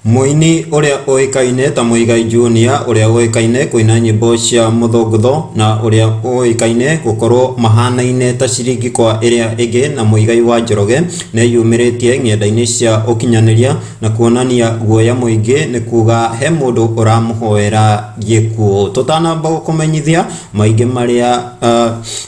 Muini uria oikaine ta Muigai Junior uria oikaine kuina nyimbo cia muthogotho na uria oikaine gukorwo mahanaine ta ciringi kwa iria igi na Muigai wa Njoroge ne yumiritie ng'enda-ini cia ukinyaniria na kuonania guoya muingi ni kuga he mundu uramuhoera gikuo. Tutanamba kumenyithia maingi maria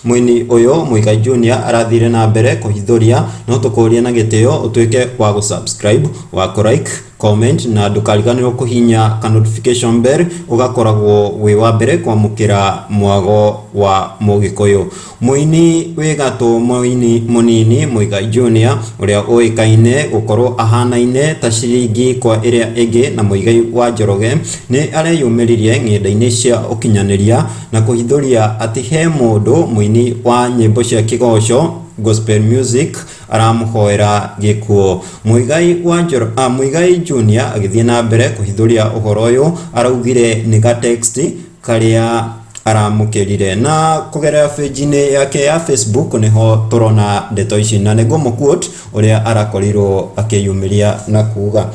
muini uyu Muigai Junior arathire na mbere kuhithuria no tukuria na gitio utuike wa gusubscribe wa like comment na ndukariganirwo kuhinya ka notification bell ugakoragwo wi wa mbere kwamukira mwago wa Mugikuyu. Muini wigato muini munini Muigai Junior uria oikaine gukorwo ahanaine ta ciringi kwa iria igi na Muigai wa Njoroge ni areyumiririe ng'enda-ini cia ukinyaniria na kuhithuria ati he mundu muini wa nyimbo cia kigoco gospel music aramuhoera gikuo. Muigai Junior agithie na mbere kuhithuria uhoro uyu araugire ni ga text karia aramukirire na kugerera page-ini yake ya Facebook niho turona ndeto ici na nego muquote uria arakorirwo akiyumiria na kuga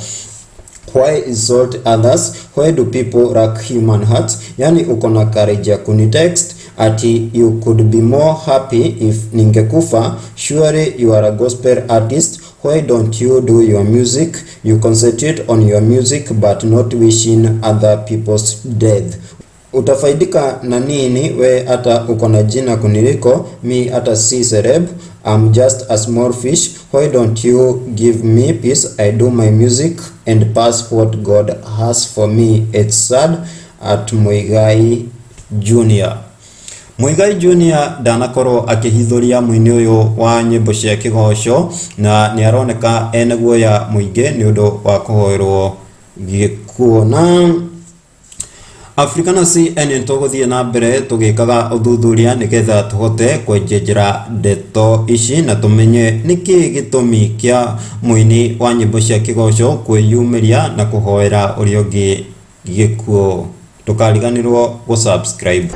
why insult others, why do people lack human hearts? Yani ukona courage ya kuni text ati you could be more happy if ningekufa. Surely you are a gospel artist, why don't you do your music? You concentrate on your music but not wishing other people's death. Utafaidika na nini we hata ukona jina kuniliko? Me hata si celeb, I'm just a small fish. Why don't you give me peace? I do my music and pass what God has for me. It's sad. At Muigai Junior. Muigai Junior danakoro akihithuria muini uyu wa nyimbo cia kigoco na ni aroneka ene guoya muingi ni undu wa kuhoerwo gikuo. Na Africana CNN tuguthie na mbere tugikaga uthuthuria nigetha tuhote kwenjenjera ndeto ici na tumenye niki gitumi kia muini wa nyimbo cia kigoco kwiyumiria na kuhoera uria ungi gikuo. Tukariganirwo gusubscribe.